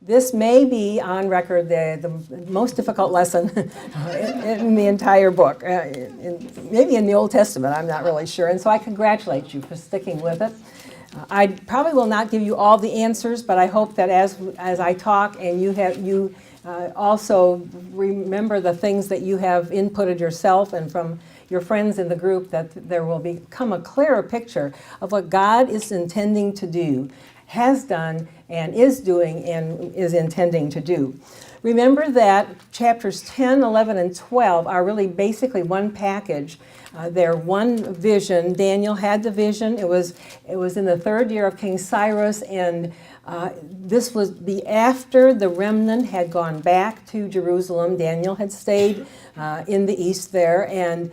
This may be on record the most difficult lesson in the entire book, maybe in the Old Testament, I'm not really sure. And so I congratulate you for sticking with it. I probably will not give you all the answers, but I hope that as I talk and you also remember the things that you have inputted yourself and from your friends in the group, that there will become a clearer picture of what God is intending to do, has done, and is doing, and is intending to do. Remember that chapters 10, 11, and 12 are really basically one package. They're one vision. Daniel had the vision. It was in the 3rd year of King Cyrus, and this was after the remnant had gone back to Jerusalem. Daniel had stayed in the east there, and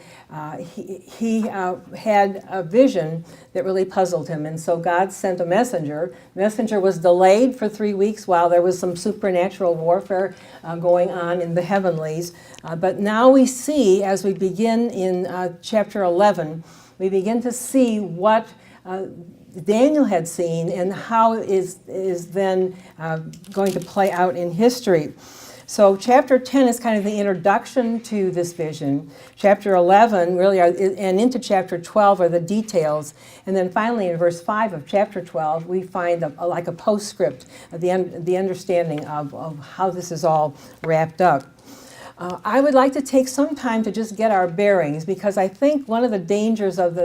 he had a vision that really puzzled him. And so God sent a messenger. The messenger was delayed for 3 weeks while there was some supernatural warfare going on in the heavenlies. But now we see, as we begin in chapter 11, we begin to see what Daniel had seen and how it is then going to play out in history. So chapter 10 is kind of the introduction to this vision. Chapter 11 really and into chapter 12 are the details. And then finally in verse 5 of chapter 12, we find like a postscript, the understanding of how this is all wrapped up. I would like to take some time to just get our bearings, because I think one of the dangers of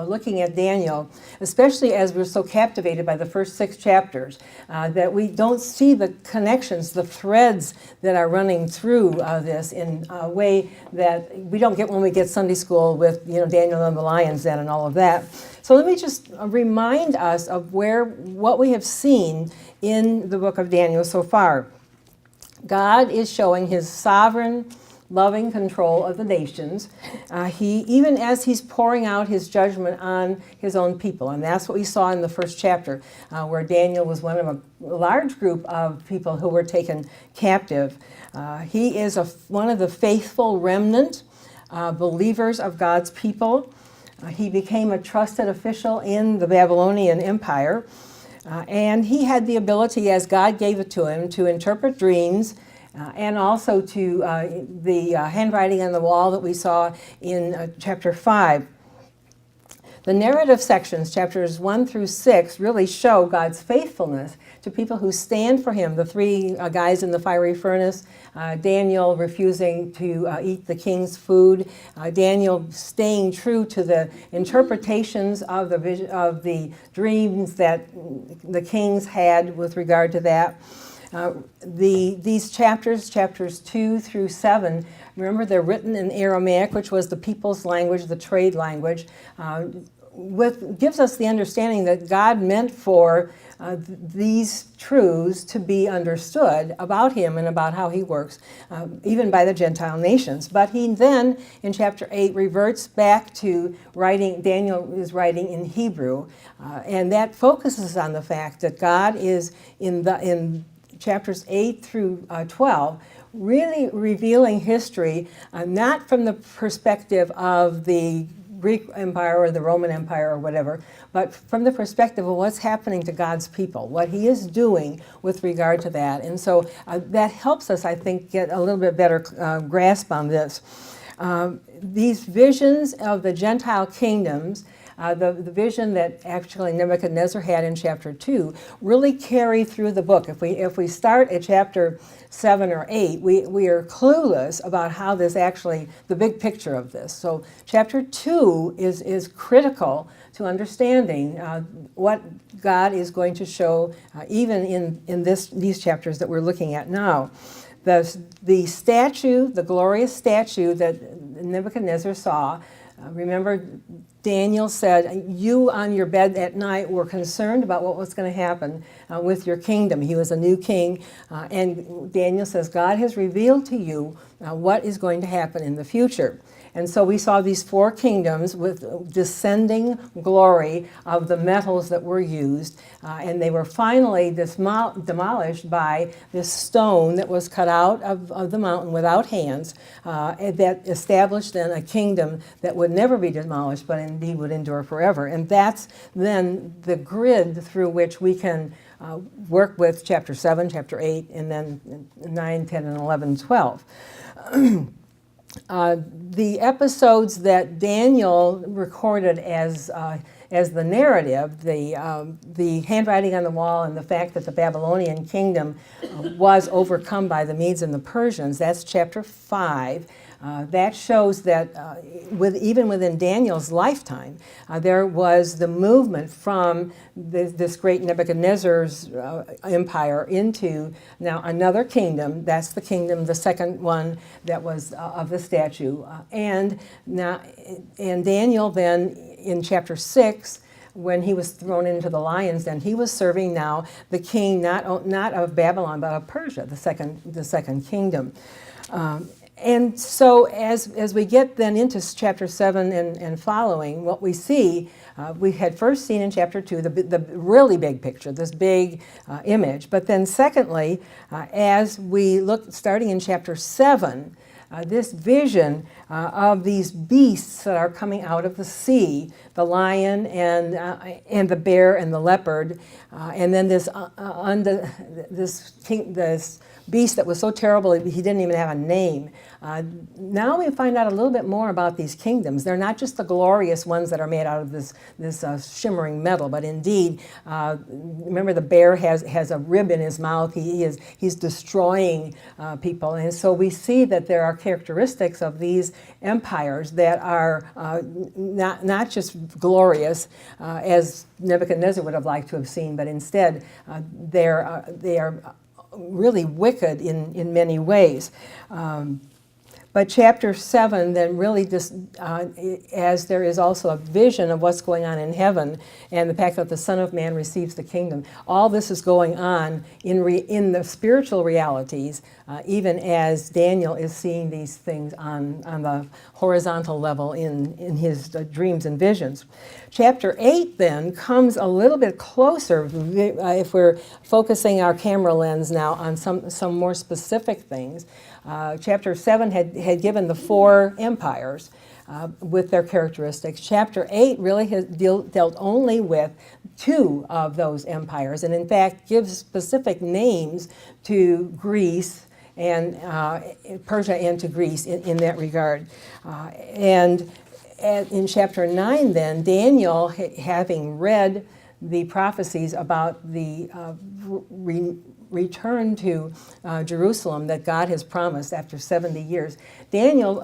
looking at Daniel, especially as we're so captivated by the first 6 chapters, that we don't see the connections, the threads that are running through this in a way that we don't get when we get Sunday school with Daniel and the lion's den and all of that. So let me just remind us of what we have seen in the book of Daniel so far. God is showing his sovereign, loving control of the nations, even as he's pouring out his judgment on his own people. And that's what we saw in the first chapter, where Daniel was one of a large group of people who were taken captive. He is one of the faithful remnant believers of God's people. He became a trusted official in the Babylonian Empire. And he had the ability, as God gave it to him, to interpret dreams and also to the handwriting on the wall that we saw in chapter 5. The narrative sections, chapters 1 through 6, really show God's faithfulness to people who stand for him. The 3 guys in the fiery furnace, Daniel refusing to eat the king's food, Daniel staying true to the interpretations of the dreams that the kings had with regard to that. These chapters 2 through 7, remember they're written in Aramaic, which was the people's language, the trade language, gives us the understanding that God meant for these truths to be understood about him and about how he works, even by the Gentile nations. But he then, in chapter 8, reverts back to writing. Daniel is writing in Hebrew, and that focuses on the fact that God is in chapters 8 through 12, really revealing history, not from the perspective of the Greek Empire or the Roman Empire or whatever, but from the perspective of what's happening to God's people, what he is doing with regard to that. And so that helps us, I think, get a little bit better grasp on this. These visions of the Gentile kingdoms, the vision that actually Nebuchadnezzar had in chapter 2, really carry through the book. If we start at chapter 7 or 8, we are clueless about how this actually, the big picture of this. So chapter 2 is critical to understanding what God is going to show even in these chapters that we're looking at now. The statue, the glorious statue that Nebuchadnezzar saw, remember Daniel said, you on your bed at night were concerned about what was going to happen with your kingdom. He was a new king. And Daniel says, God has revealed to you what is going to happen in the future. And so we saw these 4 kingdoms with descending glory of the metals that were used. And they were finally demolished by this stone that was cut out of the mountain without hands, that established then a kingdom that would never be demolished, but indeed would endure forever. And that's then the grid through which we can work with chapter 7, chapter 8, and then 9, 10, and 11, 12. The episodes that Daniel recorded as the narrative, the handwriting on the wall and the fact that the Babylonian kingdom was overcome by the Medes and the Persians, that's chapter 5. That shows that even within Daniel's lifetime, there was the movement from this great Nebuchadnezzar's empire into now another kingdom. That's the kingdom, the second one that was of the statue. And Daniel then in chapter 6, when he was thrown into the lions den, he was serving now the king not of Babylon but of Persia, the second kingdom. And so as we get then into chapter 7 and following, what we see, we had first seen in chapter 2 the really big picture, this big image. But then secondly, as we look, starting in chapter 7, this vision of these beasts that are coming out of the sea, the lion and the bear and the leopard, and then this beast that was so terrible he didn't even have a name. Now we find out a little bit more about these kingdoms. They're not just the glorious ones that are made out of this shimmering metal, but indeed, remember the bear has a rib in his mouth. He's destroying people, and so we see that there are characteristics of these empires that are not just glorious as Nebuchadnezzar would have liked to have seen, but instead they are really wicked in many ways. But chapter 7 then really just, as there is also a vision of what's going on in heaven and the fact that the Son of Man receives the kingdom, all this is going on in the spiritual realities, even as Daniel is seeing these things on the horizontal level in his dreams and visions. Chapter 8 then comes a little bit closer, if we're focusing our camera lens now on some more specific things. Chapter 7 had given the 4 empires with their characteristics. Chapter 8 really has dealt only with 2 of those empires, and in fact gives specific names to Greece and Persia and to Greece in that regard. And in chapter 9 then, Daniel, having read the prophecies about the return to Jerusalem that God has promised after 70 years. Daniel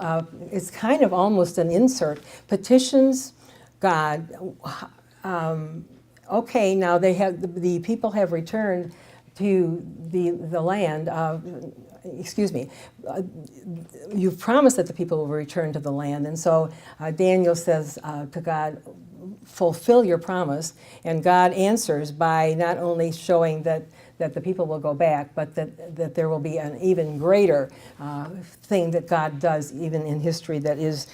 is kind of almost an insert, petitions God, okay, now the people have returned to the land. You've promised that the people will return to the land. And so Daniel says to God, fulfill your promise. And God answers by not only showing that the people will go back, but that there will be an even greater thing that God does even in history that is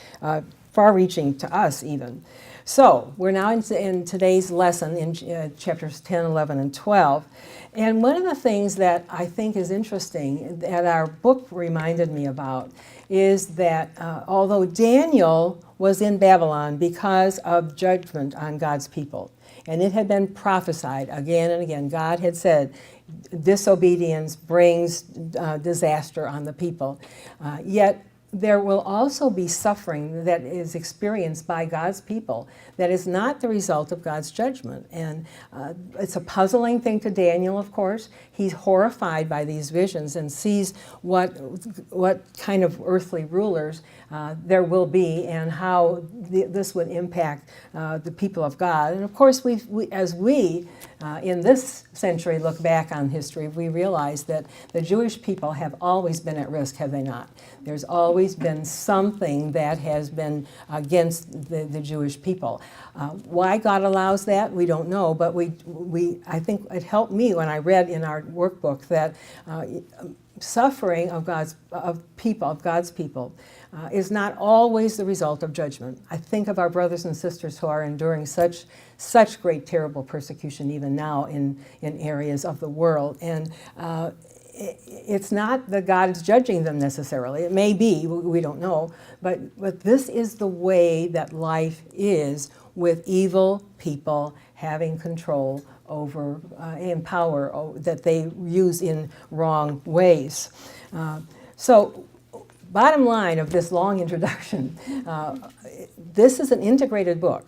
far-reaching to us even. So we're now in today's lesson in chapters 10, 11, and 12. And one of the things that I think is interesting that our book reminded me about is that although Daniel was in Babylon because of judgment on God's people, and it had been prophesied again and again, God had said, disobedience brings disaster on the people. Yet there will also be suffering that is experienced by God's people that is not the result of God's judgment. And it's a puzzling thing to Daniel, of course. He's horrified by these visions and sees what kind of earthly rulers there will be and how this would impact the people of God. And of course, as we in this century look back on history, we realize that the Jewish people have always been at risk, have they not? There's always been something that has been against the Jewish people. Why God allows that, we don't know, but I think it helped me when I read in our workbook that suffering of God's people is not always the result of judgment. I think of our brothers and sisters who are enduring such great, terrible persecution even now in areas of the world. And it's not that God is judging them necessarily. It may be, we don't know, but this is the way that life is with evil people having control over and power that they use in wrong ways. So bottom line of this long introduction, this is an integrated book.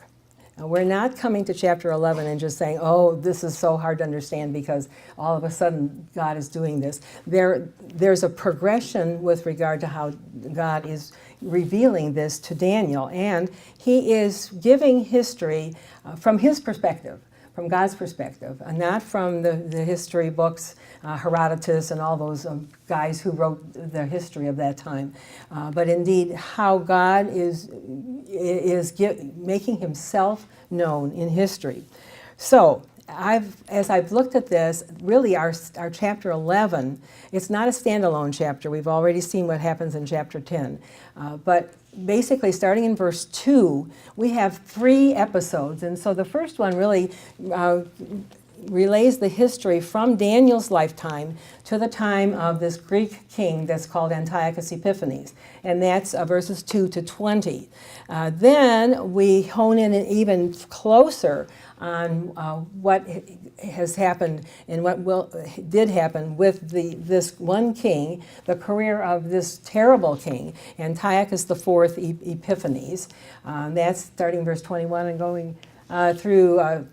We're not coming to chapter 11 and just saying, oh, this is so hard to understand because all of a sudden God is doing this. There's a progression with regard to how God is revealing this to Daniel, and he is giving history from his perspective, from God's perspective, and not from the history books, Herodotus and all those guys who wrote the history of that time, but indeed how God is making himself known in history. So as I've looked at this, really our chapter 11, it's not a standalone chapter. We've already seen what happens in chapter 10. But basically, starting in verse 2, we have 3 episodes. And so the first one really relays the history from Daniel's lifetime to the time of this Greek king that's called Antiochus Epiphanes, and that's verses 2 to 20. Then we hone in even closer on what has happened and what did happen with this one king, the career of this terrible king, Antiochus IV Epiphanes. That's starting verse 21 and going through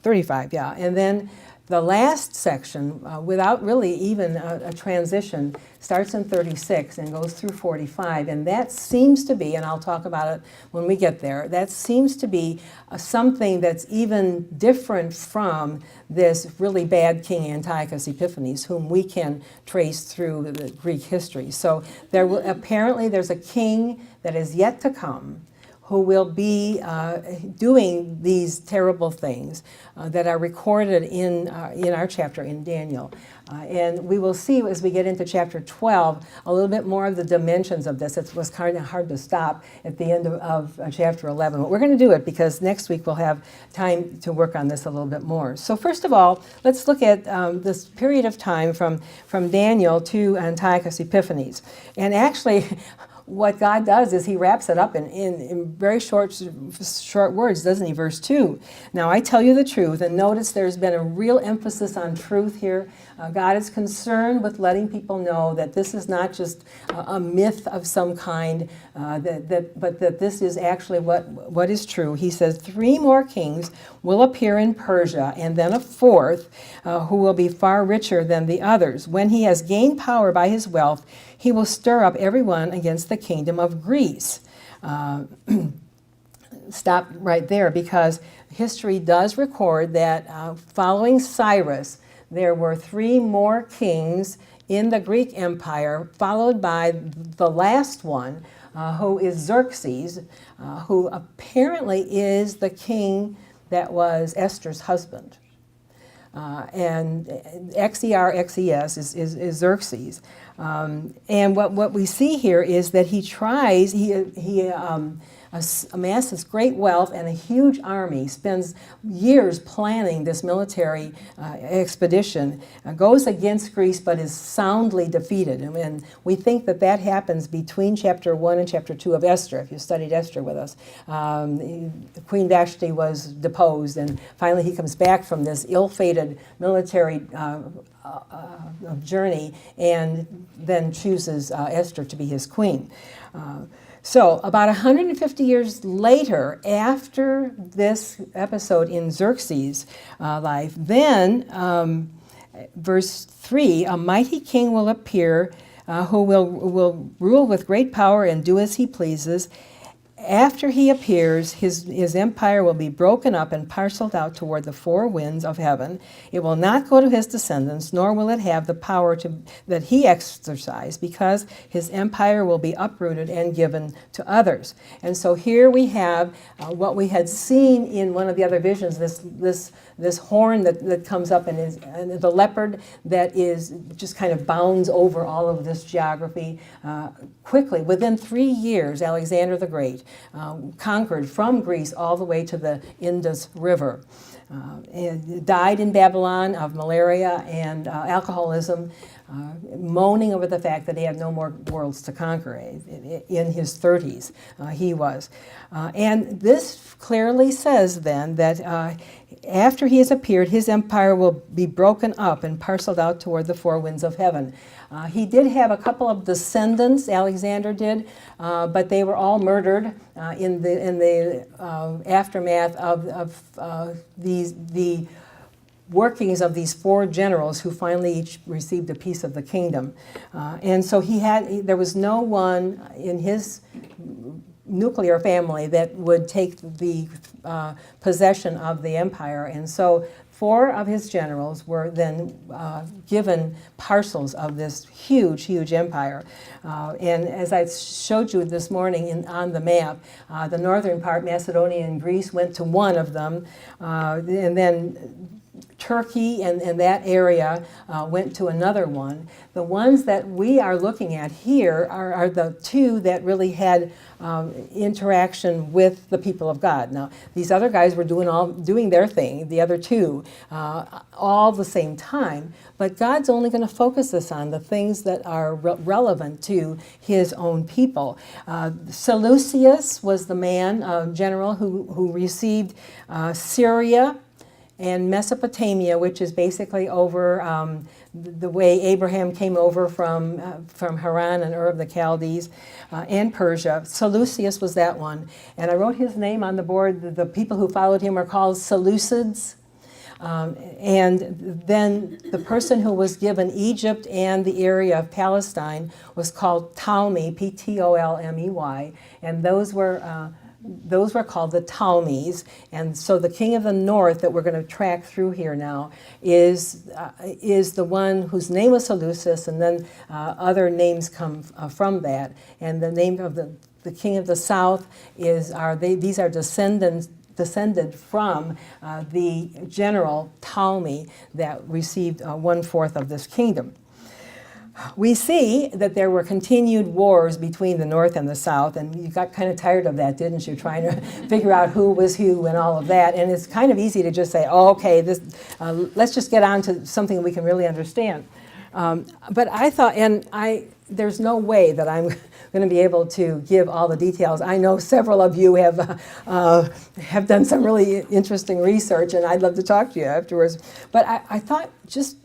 35, yeah. And then the last section, without really even a transition, starts in 36 and goes through 45. And that seems to be, and I'll talk about it when we get there, that seems to be something that's even different from this really bad king Antiochus Epiphanes, whom we can trace through the Greek history. So apparently there's a king that is yet to come who will be doing these terrible things that are recorded in our chapter in Daniel. And we will see as we get into chapter 12 a little bit more of the dimensions of this. It was kind of hard to stop at the end of chapter 11. But we're going to do it because next week we'll have time to work on this a little bit more. So first of all, let's look at this period of time from Daniel to Antiochus Epiphanes. And actually, what God does is he wraps it up in very short words, doesn't he? Verse 2. Now I tell you the truth, and notice there's been a real emphasis on truth here. God is concerned with letting people know that this is not just a myth of some kind, but that this is actually what is true. He says 3 more kings will appear in Persia, and then a 4th who will be far richer than the others. When he has gained power by his wealth, he will stir up everyone against the kingdom of Greece. Stop right there, because history does record that following Cyrus, there were 3 more kings in the Greek Empire, followed by the last one, who is Xerxes, who apparently is the king that was Esther's husband. And Xerxes is Xerxes. And what we see here is that he amasses great wealth and a huge army, spends years planning this military expedition, goes against Greece but is soundly defeated. And we think that happens between chapter 1 and chapter 2 of Esther, if you studied Esther with us. Queen Vashti was deposed, and finally he comes back from this ill-fated military journey and then chooses Esther to be his queen. So about 150 years later, after this episode in Xerxes' life, then verse 3, a mighty king will appear who will rule with great power and do as he pleases. After he appears, his empire will be broken up and parceled out toward the 4 winds of heaven. It will not go to his descendants, nor will it have the power that he exercised, because his empire will be uprooted and given to others. And so here we have what we had seen in one of the other visions, this horn that comes up and the leopard that is just kind of bounds over all of this geography quickly. Within 3 years, Alexander the Great conquered from Greece all the way to the Indus River. and died in Babylon of malaria and alcoholism, moaning over the fact that he had no more worlds to conquer. In his 30s, he was. And this clearly says then that after he has appeared, his empire will be broken up and parceled out toward the four winds of heaven. He did have a couple of descendants, Alexander did, but they were all murdered in the aftermath of the workings of these four generals who finally each received a piece of the kingdom. And so there was no one in his nuclear family that would take the possession of the empire. And so 4 of his generals were then given parcels of this huge, huge empire. And as I showed you this morning on the map, the northern part, Macedonia and Greece, went to one of them. And then Turkey and that area went to another one. The ones that we are looking at here are the 2 that really had interaction with the people of God. Now, these other guys were doing their thing, the other 2, all the same time. But God's only going to focus us on the things that are relevant to his own people. Seleucus was the man, general, who received Syria and Mesopotamia, which is basically over the way Abraham came over from Haran and Ur of the Chaldees, and Persia. Seleucus was that one. And I wrote his name on the board. The people who followed him were called Seleucids. And then the person who was given Egypt and the area of Palestine was called Ptolemy, Ptolemy, and those were called the Ptolemies. And so the king of the north that we're going to track through here now is the one whose name was Seleucus, and then other names come from that. And the name of the king of the south these are descended from the general Ptolemy that received 1/4 of this kingdom. We see that there were continued wars between the North and the South, and you got kind of tired of that, didn't you, trying to figure out who was who and all of that. And it's kind of easy to just say, oh, okay, let's just get on to something we can really understand. But I thought, there's no way that I'm going to be able to give all the details. I know several of you have done some really interesting research, and I'd love to talk to you afterwards. But I thought just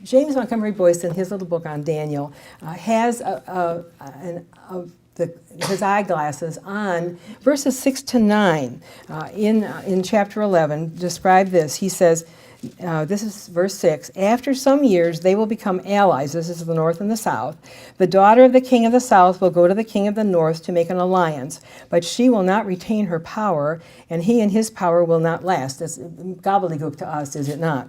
James Montgomery Boyce, in his little book on Daniel, has his eyeglasses on verses 6 to 9 in chapter 11. Describe this. He says, this is verse 6. After some years, they will become allies. This is the north and the south. The daughter of the king of the south will go to the king of the north to make an alliance, but she will not retain her power, and he and his power will not last. It's gobbledygook to us, is it not?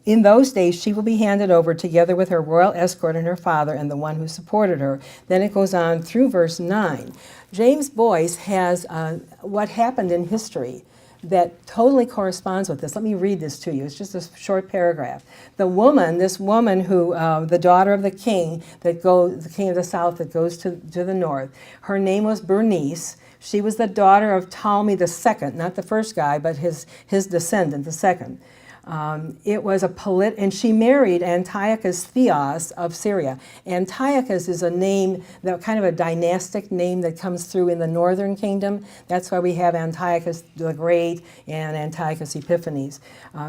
In those days, she will be handed over together with her royal escort and her father and the one who supported her. Then it goes on through verse 9. James Boyce has what happened in history that totally corresponds with this. Let me read this to you. It's just a short paragraph. This woman who, the daughter of the king the king of the south that goes to the north, her name was Bernice. She was the daughter of Ptolemy II, not the first guy, but his descendant, the second. It was and she married Antiochus Theos of Syria. Antiochus is a name, kind of a dynastic name that comes through in the northern kingdom. That's why we have Antiochus the Great and Antiochus Epiphanes.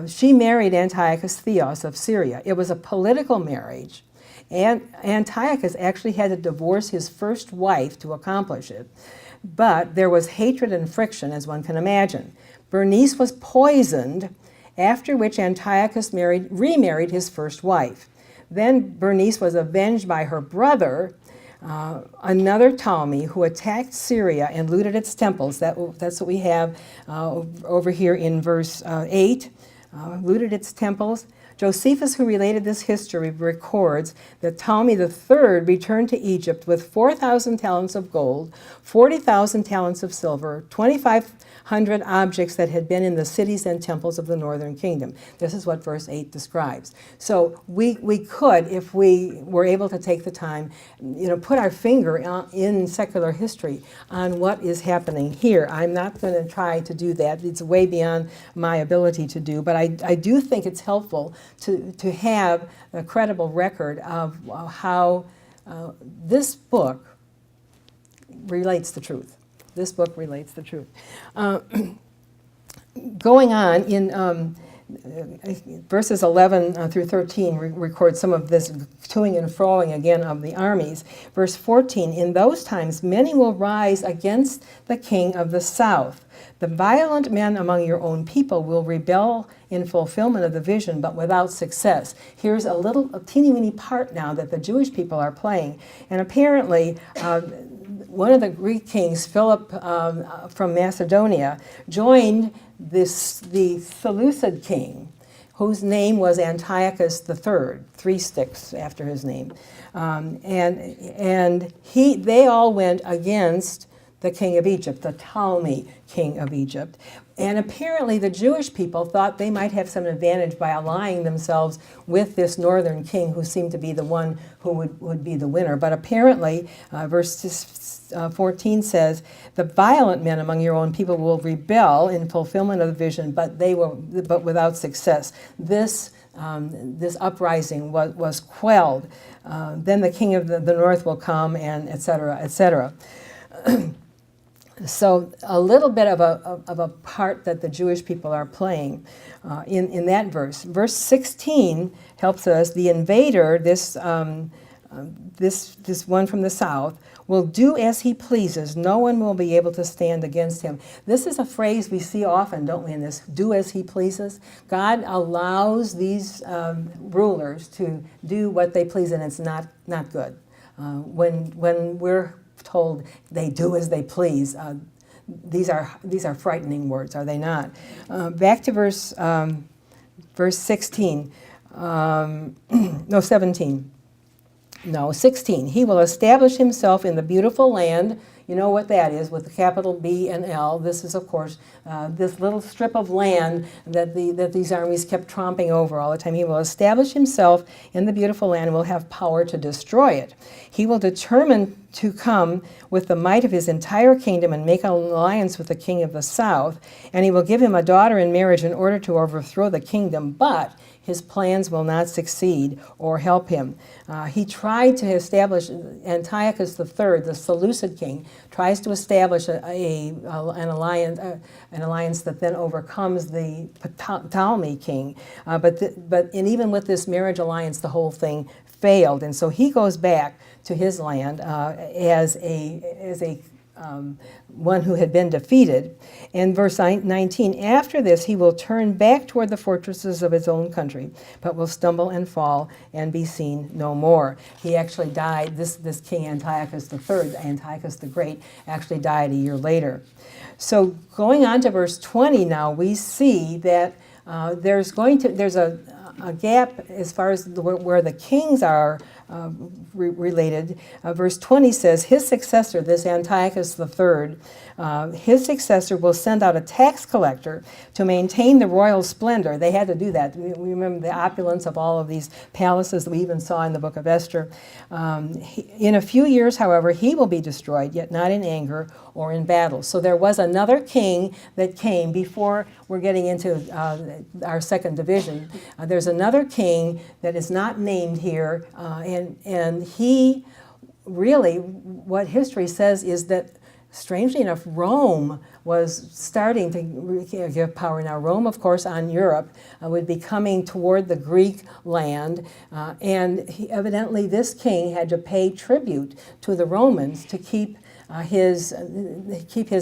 She married Antiochus Theos of Syria. It was a political marriage, and Antiochus actually had to divorce his first wife to accomplish it. But there was hatred and friction, as one can imagine. Bernice was poisoned, after which Antiochus remarried his first wife. Then Bernice was avenged by her brother, another Ptolemy, who attacked Syria and looted its temples. That's what we have over here in verse 8, looted its temples. Josephus, who related this history, records that Ptolemy III returned to Egypt with 4,000 talents of gold, 40,000 talents of silver, 2,500 100 objects that had been in the cities and temples of the northern kingdom. This is what verse 8 describes. So we could, if we were able to take the time, put our finger in secular history on what is happening here. I'm not going to try to do that. It's way beyond my ability to do, but I do think it's helpful to have a credible record of how this book relates the truth. This book relates the truth. Going on in verses 11 through 13 record some of this toing and froing again of the armies. Verse 14, in those times many will rise against the king of the south. The violent men among your own people will rebel in fulfillment of the vision, but without success. Here's a teeny weeny part now that the Jewish people are playing. And apparently, one of the Greek kings, Philip from Macedonia, joined the Seleucid king, whose name was Antiochus III, 3 sticks after his name. And they all went against the king of Egypt, the Ptolemy king of Egypt. And apparently the Jewish people thought they might have some advantage by allying themselves with this northern king who seemed to be the one who would be the winner. But apparently, verse 14 says, the violent men among your own people will rebel in fulfillment of the vision, but without success. This uprising was quelled. Then the king of the north will come, and et cetera, et cetera. So a little bit of a part that the Jewish people are playing in that verse. Verse 16 helps us. The invader, this one from the south, will do as he pleases. No one will be able to stand against him. This is a phrase we see often, don't we, in this, do as he pleases. God allows these rulers to do what they please, and it's not good. When we're told they do as they please, these are frightening words, are they not? Back to verse 16. 17. No, 16. He will establish himself in the beautiful land. You know what that is, with the capital B and L. This is, of course, this little strip of land that these armies kept tromping over all the time. He will establish himself in the beautiful land and will have power to destroy it. He will determine to come with the might of his entire kingdom and make an alliance with the king of the south, and he will give him a daughter in marriage in order to overthrow the kingdom, but his plans will not succeed or help him. He tried to establish, Antiochus III, the Seleucid king, tries to establish an alliance that then overcomes the Ptolemy king. But even with this marriage alliance, the whole thing failed, and so he goes back to his land as a one who had been defeated. In verse 19, after this he will turn back toward the fortresses of his own country, but will stumble and fall and be seen no more. He actually died, this King Antiochus III, Antiochus the Great, actually died a year later. So going on to verse 20 now, we see that there's a gap as far as where the kings are related. Verse 20 says, his successor, this Antiochus III, his successor will send out a tax collector to maintain the royal splendor. They had to do that. We remember the opulence of all of these palaces that we even saw in the book of Esther. In a few years, however, he will be destroyed, yet not in anger or in battle. So there was another king that came before we're getting into our second division. There's another king that is not named here, and he really, what history says is that, strangely enough, Rome was starting to give power. Now, Rome, of course, on Europe, would be coming toward the Greek land, and evidently this king had to pay tribute to the Romans to keep his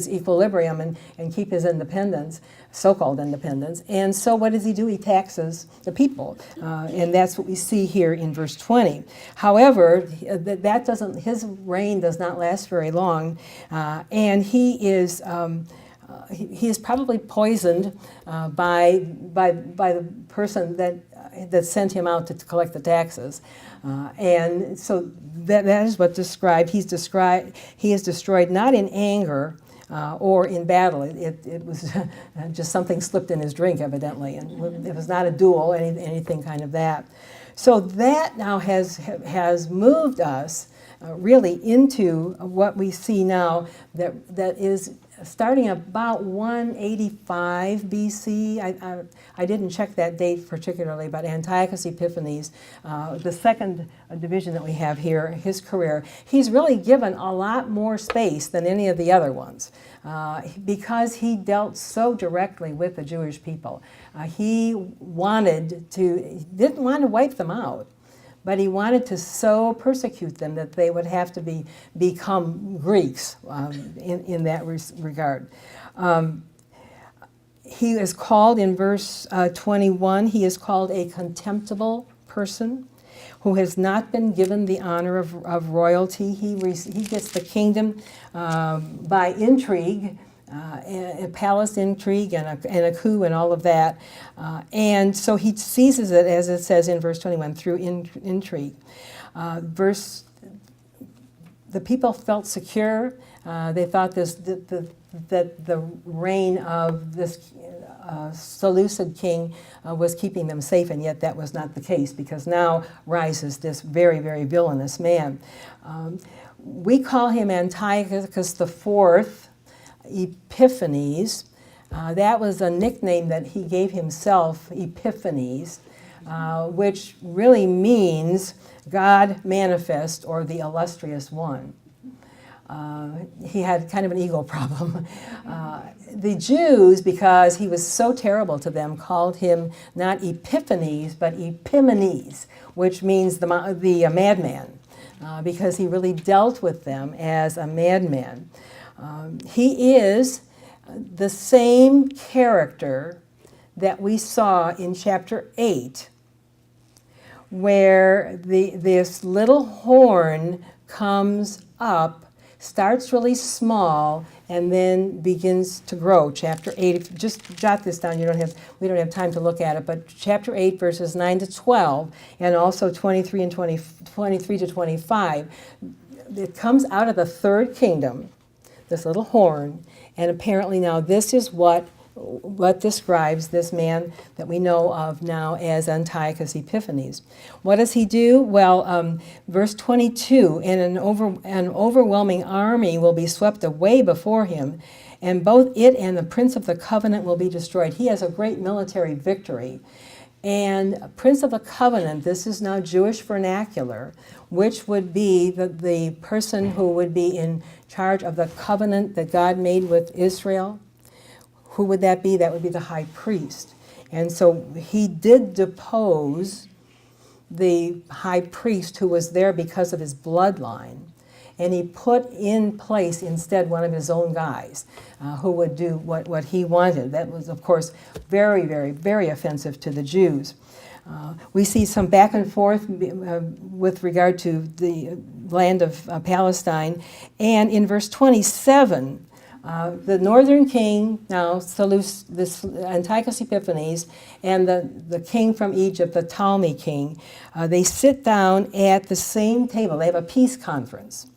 equilibrium and keep his independence, so-called independence. And so what does he do? He taxes the people. And that's what we see here in verse 20. However, his reign does not last very long. And he is probably poisoned by the person that sent him out to collect the taxes. And so that is what he is destroyed not in anger or in battle. It was just something slipped in his drink, evidently, and it was not a duel, anything kind of that. So that now has moved us really into what we see now that is starting about 185 BC. I didn't check that date particularly, but Antiochus Epiphanes, the second division that we have here, his career, he's really given a lot more space than any of the other ones because he dealt so directly with the Jewish people. He didn't want to wipe them out, but he wanted to so persecute them that they would have to become Greeks in that regard. He is called in verse 21, he is called a contemptible person who has not been given the honor of royalty. He gets the kingdom by intrigue, a palace intrigue and a coup and all of that. And so he seizes it, as it says in verse 21, through intrigue. The people felt secure. They thought that the reign of this Seleucid king was keeping them safe, and yet that was not the case, because now rises this very, very villainous man. We call him Antiochus IV Epiphanes. That was a nickname that he gave himself, Epiphanes, which really means God manifest, or the illustrious one. He had kind of an ego problem. The Jews, because he was so terrible to them, called him not Epiphanes, but Epimanes, which means the madman, because he really dealt with them as a madman. He is the same character that we saw in chapter 8, where this little horn comes up, starts really small, and then begins to grow. Chapter 8, just jot this down, we don't have time to look at it, but chapter 8, verses 9 to 12, and also 23 to 25, it comes out of the third kingdom, this little horn, and apparently now this is what describes this man that we know of now as Antiochus Epiphanes. What does he do? Well, verse 22, and an overwhelming army will be swept away before him, and both it and the prince of the covenant will be destroyed. He has a great military victory. And Prince of the Covenant, this is now Jewish vernacular, which would be the person who would be in charge of the covenant that God made with Israel. Who would that be? That would be the high priest. And so he did depose the high priest who was there because of his bloodline. And he put in place instead one of his own guys who would do what he wanted. That was, of course, very, very, very offensive to the Jews. We see some back and forth with regard to the land of Palestine. And in verse 27, the northern king, now Antiochus Epiphanes, and the king from Egypt, the Ptolemy king, they sit down at the same table. They have a peace conference,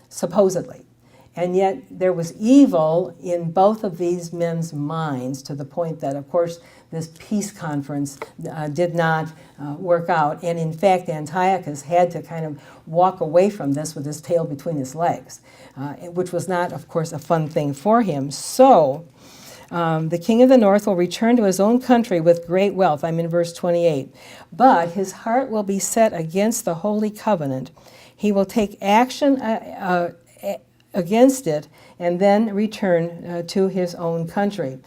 supposedly. And yet there was evil in both of these men's minds, to the point that, of course, this peace conference did not work out. And in fact, Antiochus had to kind of walk away from this with his tail between his legs, which was not, of course, a fun thing for him. So the king of the north will return to his own country with great wealth. I'm in verse 28. But his heart will be set against the holy covenant. He will take action against it and then return to his own country.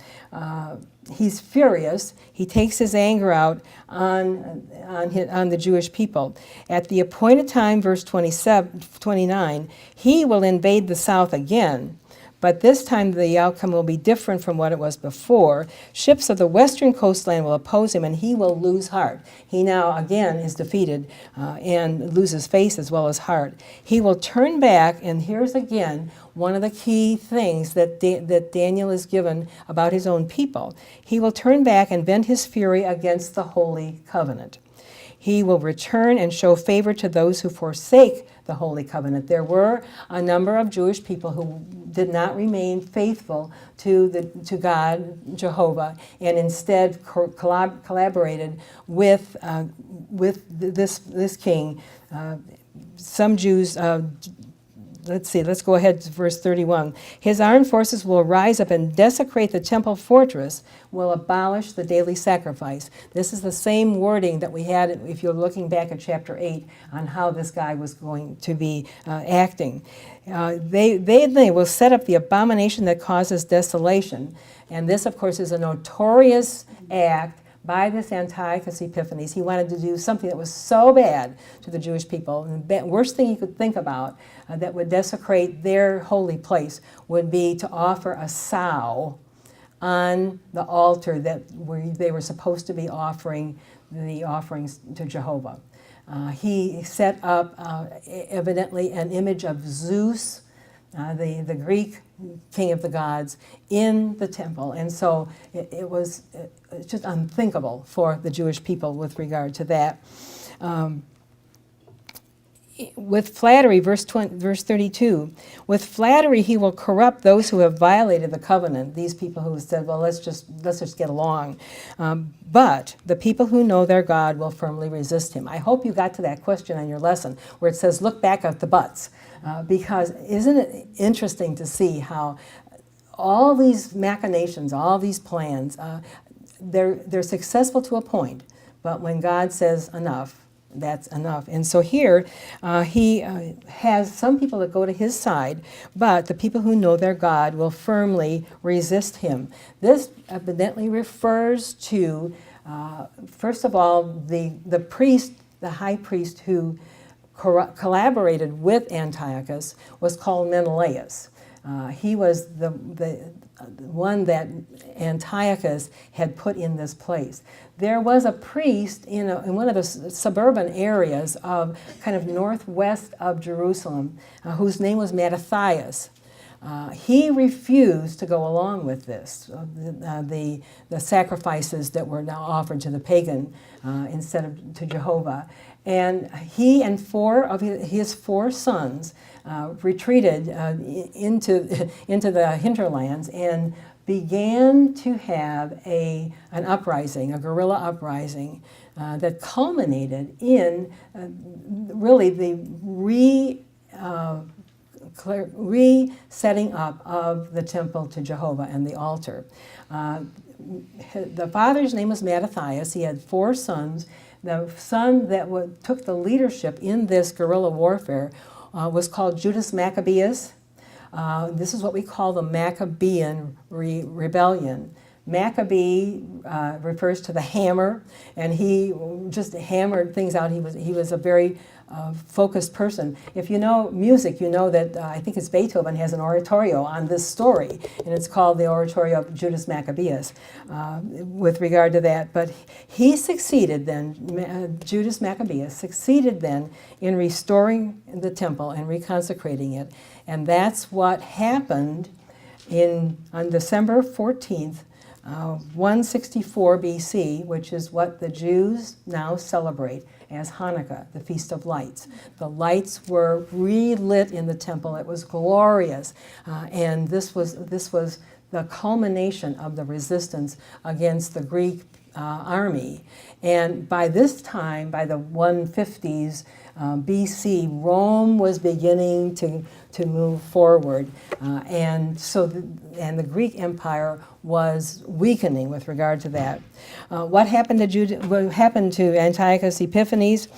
He's furious. He takes his anger out on the Jewish people. At the appointed time, verse 29, he will invade the south again, but this time the outcome will be different from what it was before. Ships of the western coastland will oppose him, and he will lose heart. He now, again, is defeated and loses face as well as heart. He will turn back, and here's again one of the key things that Daniel is given about his own people. He will turn back and vent his fury against the holy covenant. He will return and show favor to those who forsake the Holy Covenant. There were a number of Jewish people who did not remain faithful to God, Jehovah, and instead collaborated with this king. Some Jews, let's go ahead to verse 31. His armed forces will rise up and desecrate the temple fortress, will abolish the daily sacrifice. This is the same wording that we had if you're looking back at chapter 8 on how this guy was going to be acting. They will set up the abomination that causes desolation. And this, of course, is a notorious act by this Antiochus Epiphanes. He wanted to do something that was so bad to the Jewish people. And the worst thing he could think about that would desecrate their holy place would be to offer a sow on the altar where they were supposed to be offering the offerings to Jehovah. He set up, evidently, an image of Zeus, the Greek king of the gods, in the temple. And so it was just unthinkable for the Jewish people with regard to that. With flattery, verse 32, with flattery he will corrupt those who have violated the covenant, these people who said, well, let's just get along. But the people who know their God will firmly resist him. I hope you got to that question on your lesson where it says, look back at the buts. Because isn't it interesting to see how all these machinations, all these plans, they're successful to a point, but when God says enough, that's enough. And so here he has some people that go to his side, but the people who know their God will firmly resist him. This evidently refers to, first of all, the priest, the high priest who collaborated with Antiochus was called Menelaus. He was the one that Antiochus had put in this place. There was a priest in one of the suburban areas of kind of northwest of Jerusalem whose name was Mattathias. He refused to go along with this, the sacrifices that were now offered to the pagan instead of to Jehovah. And he and four of his four sons retreated into the hinterlands and began to have an uprising, a guerrilla uprising, that culminated in really the resetting up of the temple to Jehovah and the altar. The father's name was Mattathias. He had four sons. The son that took the leadership in this guerrilla warfare was called Judas Maccabeus. This is what we call the Maccabean rebellion. Maccabee refers to the hammer, and he just hammered things out. He was a very focused person. If you know music, you know that I think it's Beethoven has an oratorio on this story, and it's called the Oratorio of Judas Maccabeus with regard to that. But he succeeded then, Judas Maccabeus succeeded then in restoring the temple and reconsecrating it. And that's what happened on December 14th, 164 BC, which is what the Jews now celebrate as Hanukkah, the Feast of Lights. The lights were relit in the temple. It was glorious. And this was the culmination of the resistance against the Greek army. And by this time, by the 150s BC, Rome was beginning to move forward. And the Greek Empire was weakening with regard to that. What happened to Antiochus Epiphanes?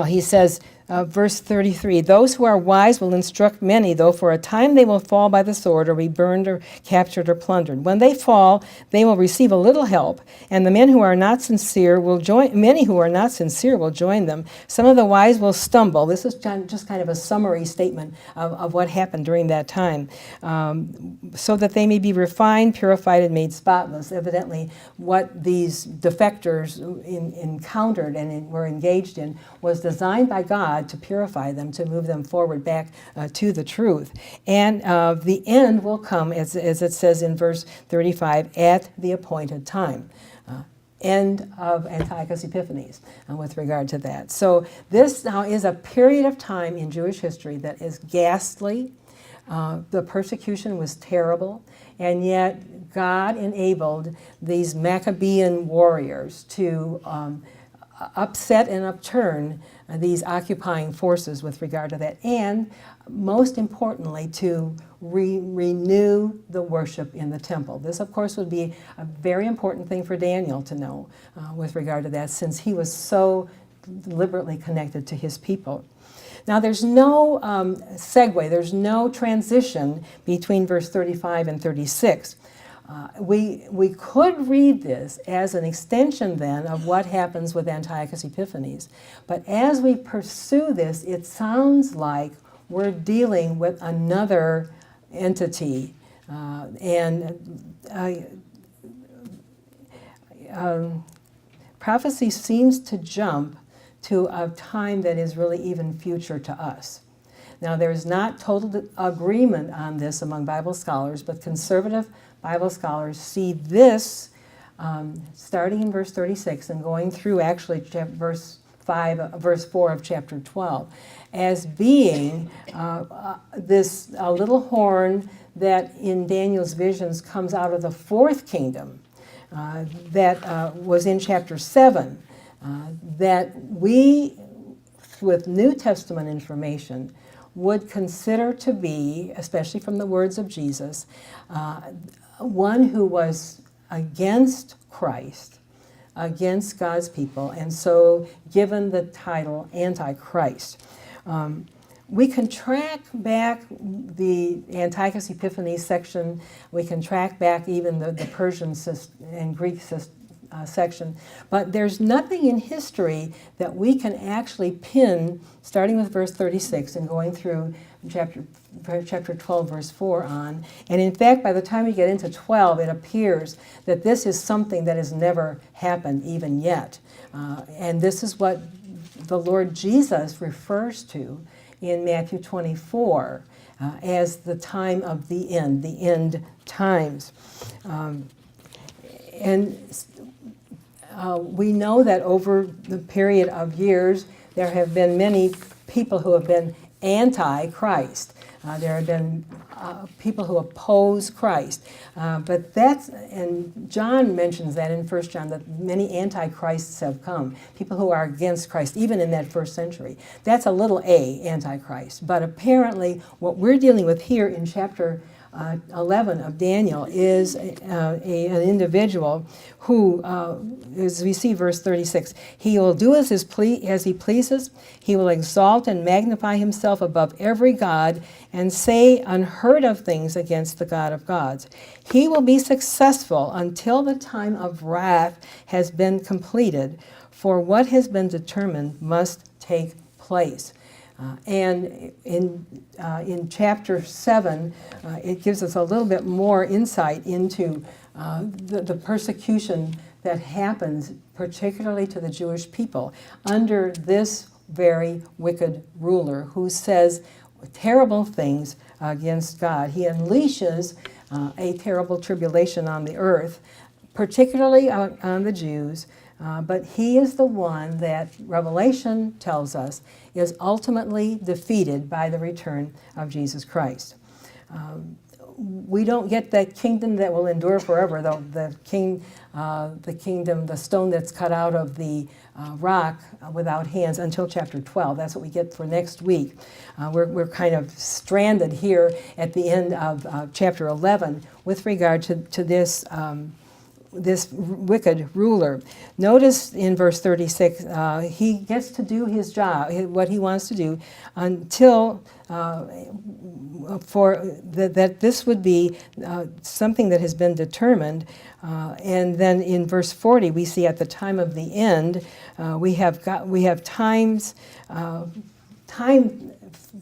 He says, verse 33, those who are wise will instruct many, though for a time they will fall by the sword or be burned or captured or plundered. When they fall, they will receive a little help, and the men who are not sincere will join. Many who are not sincere will join them. Some of the wise will stumble. This is just kind of a summary statement of what happened during that time, so that they may be refined, purified, and made spotless. Evidently, what these defectors encountered and were engaged in was designed by God to purify them, to move them forward back to the truth. And the end will come, as it says in verse 35, at the appointed time. end of Antiochus Epiphanes with regard to that. So this now is a period of time in Jewish history that is ghastly. The persecution was terrible, and yet God enabled these Maccabean warriors to upset and upturn these occupying forces with regard to that, and most importantly, to renew the worship in the temple. This, of course, would be a very important thing for Daniel to know with regard to that, since he was so deliberately connected to his people. Now, there's no segue, there's no transition between verse 35 and 36. We could read this as an extension then of what happens with Antiochus Epiphanes, but as we pursue this, it sounds like we're dealing with another entity, prophecy seems to jump to a time that is really even future to us. Now, there's not total agreement on this among Bible scholars, but conservative Bible scholars see this starting in verse 36 and going through actually verse 4 of chapter 12 as being this little horn that in Daniel's visions comes out of the fourth kingdom that was in chapter 7, that we, with New Testament information, would consider to be, especially from the words of Jesus, one who was against Christ, against God's people, and so given the title Antichrist. We can track back the Antiochus Epiphanes section. We can track back even the Persian and Greek section. But there's nothing in history that we can actually pin, starting with verse 36 and going through chapter 12, verse 4 on. And in fact, by the time we get into 12, it appears that this is something that has never happened even yet. And this is what the Lord Jesus refers to in Matthew 24 as the time of the end times. We know that over the period of years, there have been many people who have been anti-Christ. There have been people who oppose Christ. But that's, and John mentions that in 1 John, that many antichrists have come, people who are against Christ, even in that first century. That's a little a, antichrist. But apparently what we're dealing with here in chapter 11 of Daniel is an individual who, as we see verse 36, he will do as he pleases. He will exalt and magnify himself above every god and say unheard of things against the God of gods. He will be successful until the time of wrath has been completed, for what has been determined must take place. And in chapter 7, it gives us a little bit more insight into the persecution that happens, particularly to the Jewish people, under this very wicked ruler who says terrible things against God. He unleashes a terrible tribulation on the earth, particularly on the Jews. But he is the one that Revelation tells us is ultimately defeated by the return of Jesus Christ. We don't get that kingdom that will endure forever, though the kingdom, the stone that's cut out of the rock without hands, until chapter 12. That's what we get for next week. We're kind of stranded here at the end of chapter 11 with regard to this this wicked ruler. Notice in verse 36, he gets to do his job, what he wants to do, until that this would be something that has been determined. And then in verse 40, we see at the time of the end, we have time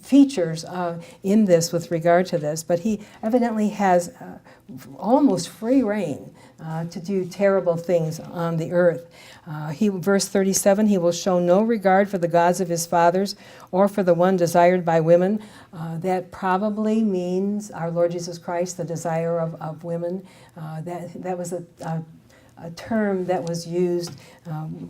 features in this with regard to this, but he evidently has almost free reign to do terrible things on the earth. Verse 37, he will show no regard for the gods of his fathers or for the one desired by women. That probably means our Lord Jesus Christ, the desire of women. That was a term that was used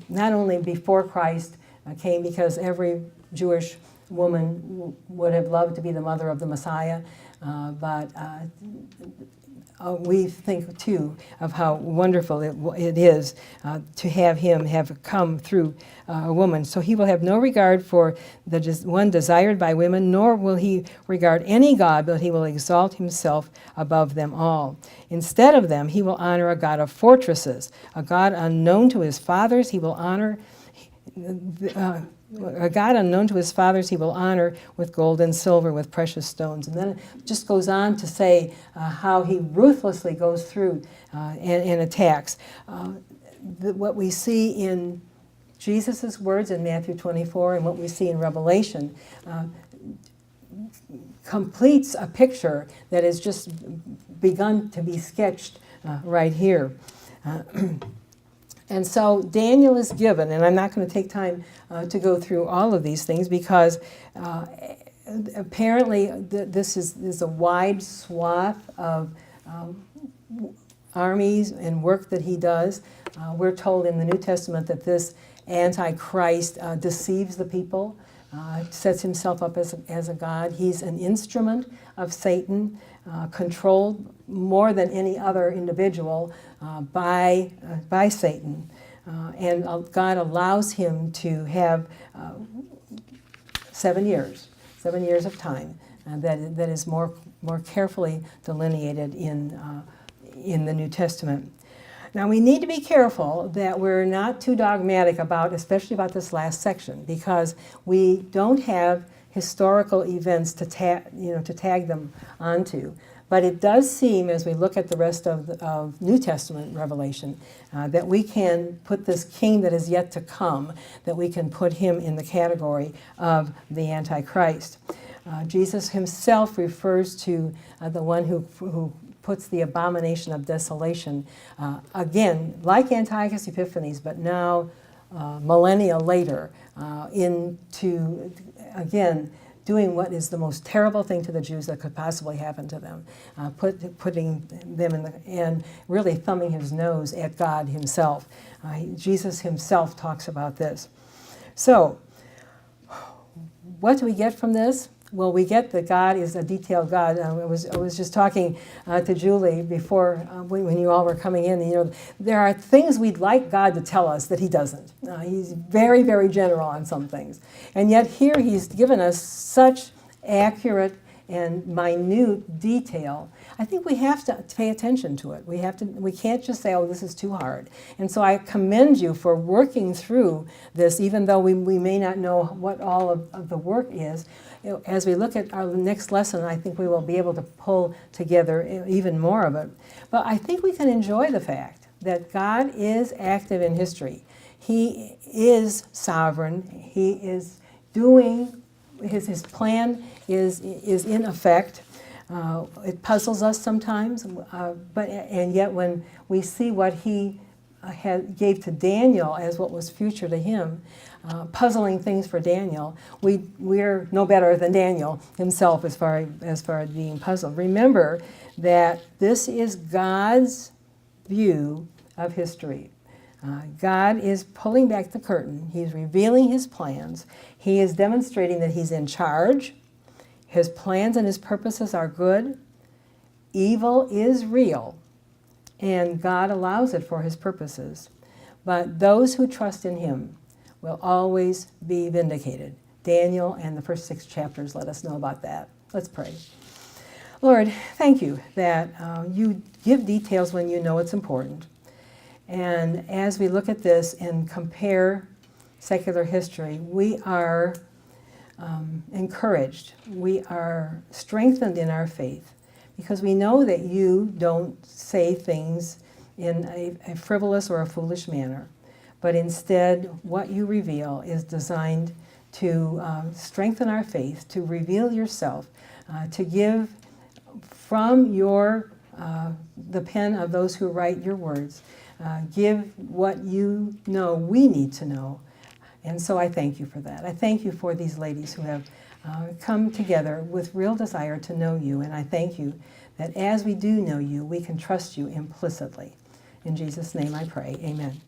not only before Christ came, because every Jewish woman would have loved to be the mother of the Messiah, but we think too of how wonderful it is to have him have come through a woman. So he will have no regard for the one desired by women, nor will he regard any god, but he will exalt himself above them all. Instead of them, he will honor a god of fortresses, a god unknown to his fathers. He will honor a god unknown to his fathers he will honor with gold and silver, with precious stones. And then it just goes on to say how he ruthlessly goes through and attacks. What we see in Jesus' words in Matthew 24 and what we see in Revelation completes a picture that has just begun to be sketched right here. And so Daniel is given, and I'm not going to take time to go through all of these things, because apparently this is a wide swath of armies and work that he does. We're told in the New Testament that this Antichrist deceives the people, sets himself up as a god. He's an instrument of Satan, controlled more than any other individual by Satan. And God allows him to have 7 years of time that is more carefully delineated in the New Testament. Now, we need to be careful that we're not too dogmatic especially about this last section, because we don't have historical events to tag them onto. But it does seem, as we look at the rest of New Testament Revelation, that we can put this king that is yet to come, that we can put him in the category of the Antichrist. Jesus himself refers to the one who puts the abomination of desolation, again, like Antiochus Epiphanes, but now millennia later, into, again, doing what is the most terrible thing to the Jews that could possibly happen to them, putting them and really thumbing his nose at God himself. Jesus himself talks about this. So, what do we get from this? Well, we get that God is a detailed God. I was just talking to Julie before when you all were coming in. There are things we'd like God to tell us that he doesn't. He's very, very general on some things. And yet here he's given us such accurate and minute detail. I think we have to pay attention to it. We can't just say, oh, this is too hard. And so I commend you for working through this, even though we may not know what all of the work is. As we look at our next lesson, I think we will be able to pull together even more of it. But I think we can enjoy the fact that God is active in history. He is sovereign. He is doing, his plan is in effect. It puzzles us sometimes, and yet when we see what he gave to Daniel as what was future to him, puzzling things for Daniel, we're no better than Daniel himself as far as being puzzled. Remember that this is God's view of history. God is pulling back the curtain. He's revealing his plans. He is demonstrating that he's in charge. His plans and his purposes are good. Evil is real, and God allows it for his purposes. But those who trust in him will always be vindicated. Daniel and the first 6 chapters let us know about that. Let's pray. Lord, thank you that you give details when you know it's important. And as we look at this and compare secular history, we are encouraged. We are strengthened in our faith because we know that you don't say things in a frivolous or a foolish manner, but instead what you reveal is designed to strengthen our faith, to reveal yourself, to give from the pen of those who write your words, give what you know we need to know. And so I thank you for that. I thank you for these ladies who have come together with real desire to know you, and I thank you that as we do know you, we can trust you implicitly. In Jesus' name I pray, amen.